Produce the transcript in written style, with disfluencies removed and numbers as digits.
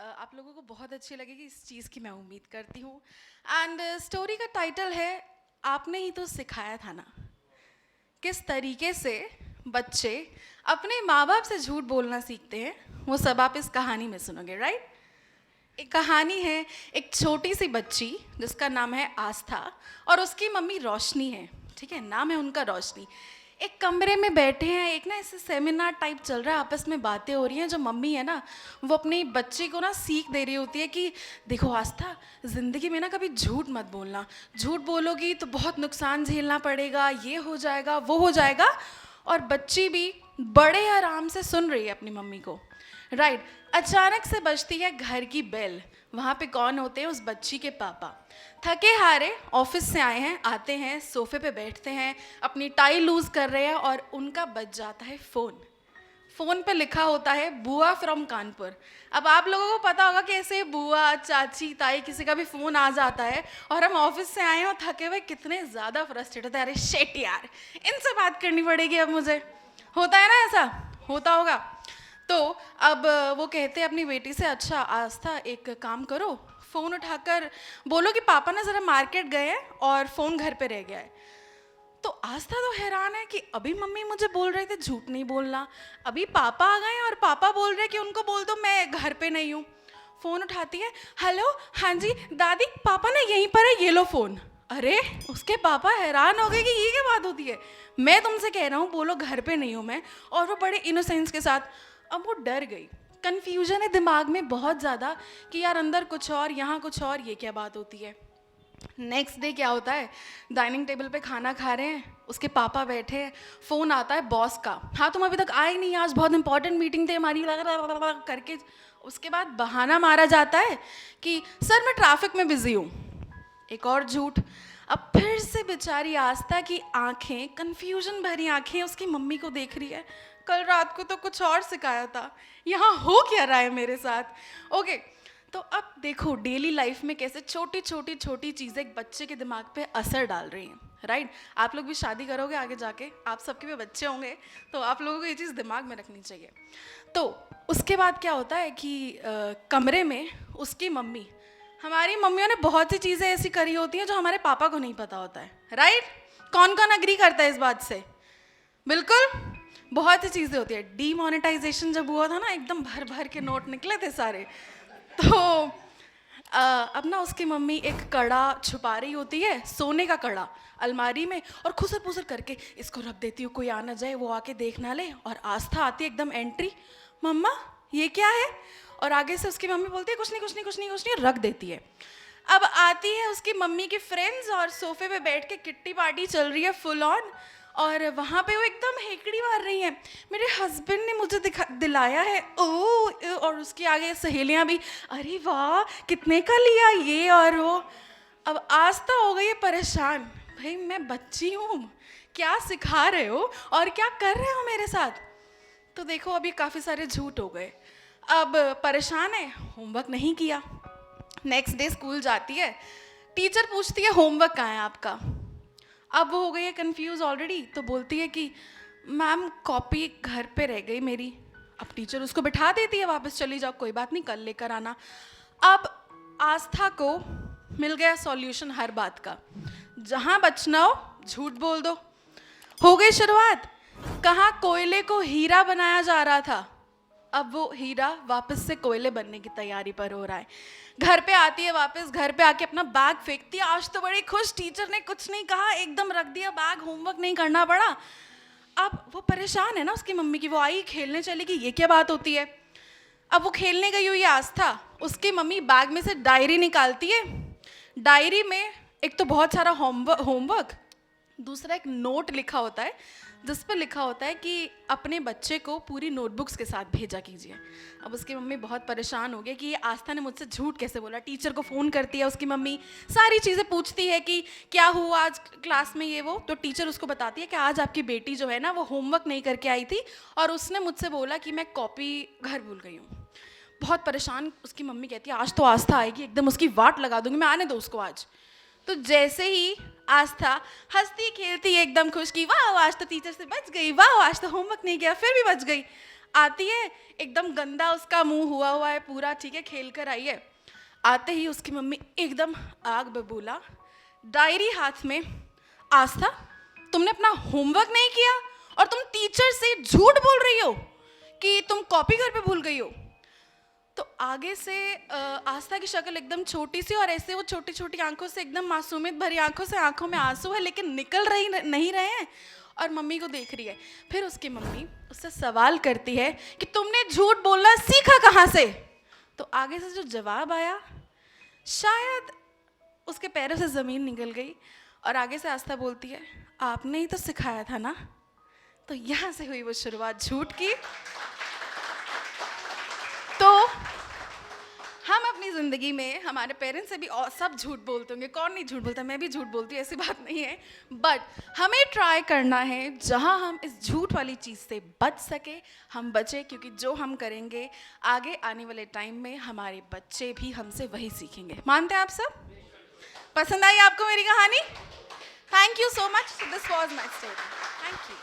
आप लोगों को बहुत अच्छी लगेगी, इस चीज़ की मैं उम्मीद करती हूँ। एंड स्टोरी का टाइटल है आपने ही तो सिखाया था ना। किस तरीके से बच्चे अपने माँ बाप से झूठ बोलना सीखते हैं, वो सब आप इस कहानी में सुनोगे, राइट। एक कहानी है एक छोटी सी बच्ची जिसका नाम है आस्था और उसकी मम्मी रोशनी है। ठीक है, नाम है उनका रोशनी। एक कमरे में बैठे हैं, एक ना ऐसे सेमिनार टाइप चल रहा है, आपस में बातें हो रही हैं। जो मम्मी है ना, वो अपने बच्चे को ना सीख दे रही होती है कि देखो आस्था, ज़िंदगी में ना कभी झूठ मत बोलना। झूठ बोलोगी तो बहुत नुकसान झेलना पड़ेगा, ये हो जाएगा वो हो जाएगा। और बच्ची भी बड़े आराम से सुन रही है अपनी मम्मी को, राइट। अचानक से बजती है घर की बेल। वहाँ पे कौन होते हैं? उस बच्ची के पापा। थके हारे ऑफिस से आए हैं, आते हैं सोफे पे बैठते हैं, अपनी टाई लूज कर रहे हैं और उनका बज जाता है फ़ोन। फ़ोन पे लिखा होता है बुआ फ्रॉम कानपुर। अब आप लोगों को पता होगा कि ऐसे बुआ चाची ताई किसी का भी फ़ोन आ जाता है और हम ऑफिस से आए हैं और थके हुए कितने ज़्यादा फ्रस्ट्रेट होते हैं, अरे शेट यार, इनसे बात करनी पड़ेगी अब मुझे। होता है ना, ऐसा होता होगा। तो अब वो कहते हैं अपनी बेटी से, अच्छा आस्था एक काम करो, फ़ोन उठाकर बोलो कि पापा ना ज़रा मार्केट गए हैं और फ़ोन घर पे रह गया है। तो आस्था तो हैरान है कि अभी मम्मी मुझे बोल रहे थे झूठ नहीं बोलना, अभी पापा आ गए हैं और पापा बोल रहे हैं कि उनको बोल दो मैं घर पे नहीं हूँ। फ़ोन उठाती है, हेलो हाँ जी दादी, पापा ना यहीं पर है, ये लो फ़ोन। अरे उसके पापा हैरान हो गए कि ये क्या बात होती है, मैं तुमसे कह रहा हूँ बोलो घर पे नहीं हूँ मैं। और वो बड़े इनोसेंस के साथ, अब वो डर गई। कन्फ्यूजन है दिमाग में बहुत ज़्यादा कि यार अंदर कुछ और यहाँ कुछ और, ये क्या बात होती है। नेक्स्ट डे क्या होता है, डाइनिंग टेबल पे खाना खा रहे हैं, उसके पापा बैठे हैं, फ़ोन आता है बॉस का, हाँ तुम अभी तक आए नहीं, आज बहुत इंपॉर्टेंट मीटिंग थी हमारी करके। उसके बाद बहाना मारा जाता है कि सर मैं ट्रैफिक में बिजी हूँ। एक और झूठ। अब फिर से बेचारी आस्था की आंखें, कंफ्यूजन भरी आंखें उसकी मम्मी को देख रही है। कल रात को तो कुछ और सिखाया था, यहाँ हो क्या रहा है मेरे साथ। ओके, तो अब देखो डेली लाइफ में कैसे छोटी छोटी छोटी चीज़ें एक बच्चे के दिमाग पे असर डाल रही हैं, राइट। आप लोग भी शादी करोगे आगे जाके, आप सबके भी बच्चे होंगे, तो आप लोगों को ये चीज़ दिमाग में रखनी चाहिए। तो उसके बाद क्या होता है कि कमरे में उसकी मम्मी, हमारी मम्मियों ने बहुत सी चीज़ें ऐसी करी होती हैं जो हमारे पापा को नहीं पता होता है, राइट। कौन कौन अग्री करता है इस बात से? बिल्कुल, बहुत सी चीज़ें होती है। डीमोनेटाइजेशन जब हुआ था ना, एकदम भर भर के नोट निकले थे सारे। तो अब ना उसकी मम्मी एक कड़ा छुपा रही होती है, सोने का कड़ा, अलमारी में, और खुसर पुसर करके इसको रख देती हूँ, कोई आ ना जाए, वो आके देख ना ले। और आस्था आती है एकदम एंट्री, मम्मा ये क्या है? और आगे से उसकी मम्मी बोलती है कुछ नहीं कुछ नहीं कुछ नहीं कुछ नहीं, रख देती है। अब आती है उसकी मम्मी की फ्रेंड्स और सोफे पे बैठ के किट्टी पार्टी चल रही है फुल ऑन। और वहाँ पे वो एकदम हेकड़ी मार रही हैं, मेरे हस्बैंड ने मुझे दिलाया है, ओ। और उसके आगे सहेलियाँ भी, अरे वाह कितने का लिया ये और वो। अब आस्था हो गई है परेशान, भाई मैं बच्ची हूँ, क्या सिखा रहे हो और क्या कर रहे हो मेरे साथ। तो देखो अभी काफ़ी सारे झूठ हो गए। अब परेशान है, होमवर्क नहीं किया। नेक्स्ट डे स्कूल जाती है, टीचर पूछती है होमवर्क कहाँ है आपका। अब वो हो गई है कंफ्यूज ऑलरेडी, तो बोलती है कि मैम कॉपी घर पे रह गई मेरी। अब टीचर उसको बिठा देती है, वापस चली जाओ कोई बात नहीं कल लेकर आना। अब आस्था को मिल गया सॉल्यूशन हर बात का, जहाँ बचना हो झूठ बोल दो। हो गई शुरुआत, कहाँ कोयले को हीरा बनाया जा रहा था, अब वो हीरा वापस से कोयले बनने की तैयारी पर हो रहा है। घर पे आती है वापस, घर पे आके अपना बैग फेंकती है, आज तो बड़ी खुश, टीचर ने कुछ नहीं कहा, एकदम रख दिया बैग, होमवर्क नहीं करना पड़ा। अब वो परेशान है ना उसकी मम्मी की, वो आई खेलने चली गई, ये क्या बात होती है। अब वो खेलने गई हुई आस्था, उसकी मम्मी बैग में से डायरी निकालती है। डायरी में एक तो बहुत सारा होमवर्क, दूसरा एक नोट लिखा होता है जिस पर लिखा होता है कि अपने बच्चे को पूरी नोटबुक्स के साथ भेजा कीजिए। अब उसकी मम्मी बहुत परेशान हो गई कि ये आस्था ने मुझसे झूठ कैसे बोला। टीचर को फ़ोन करती है उसकी मम्मी, सारी चीज़ें पूछती है कि क्या हुआ आज क्लास में ये वो। तो टीचर उसको बताती है कि आज आपकी बेटी जो है ना वो होमवर्क नहीं करके आई थी और उसने मुझसे बोला कि मैं कॉपी घर भूल गई हूँ। बहुत परेशान उसकी मम्मी कहती है आज तो आस्था आएगी, एकदम उसकी वाट लगा दूंगी मैं, आने दो उसको आज। तो जैसे ही आस्था हंसती खेलती एकदम खुश की, वाह आज तो टीचर से बच गई, वाह आज तो होमवर्क नहीं किया फिर भी बच गई। आती है, एकदम गंदा उसका मुंह हुआ है पूरा, ठीक है, खेल कर आई है। आते ही उसकी मम्मी एकदम आग बबूला, डायरी हाथ में, आस्था तुमने अपना होमवर्क नहीं किया और तुम टीचर से झूठ बोल रही हो कि तुम कॉपी घर पे भूल गई हो। तो आगे से आस्था की शक्ल एकदम छोटी सी और ऐसे वो छोटी छोटी आंखों से, एकदम मासूमियत भरी आंखों से, आंखों में आंसू है लेकिन निकल रही नहीं रहे हैं, और मम्मी को देख रही है। फिर उसकी मम्मी उससे सवाल करती है कि तुमने झूठ बोलना सीखा कहाँ से। तो आगे से जो जवाब आया, शायद उसके पैरों से ज़मीन निकल गई, और आगे से आस्था बोलती है, आपने ही तो सिखाया था ना। तो यहाँ से हुई वो शुरुआत झूठ की। तो हम अपनी ज़िंदगी में हमारे पेरेंट्स से भी और सब झूठ बोलते होंगे, कौन नहीं झूठ बोलता, मैं भी झूठ बोलती हूँ, ऐसी बात नहीं है। बट हमें ट्राई करना है जहाँ हम इस झूठ वाली चीज़ से बच सके, हम बचें, क्योंकि जो हम करेंगे आगे आने वाले टाइम में हमारे बच्चे भी हमसे वही सीखेंगे। मानते हैं आप सब? पसंद आई आपको मेरी कहानी? Thank you so much, this was my story. Thank you.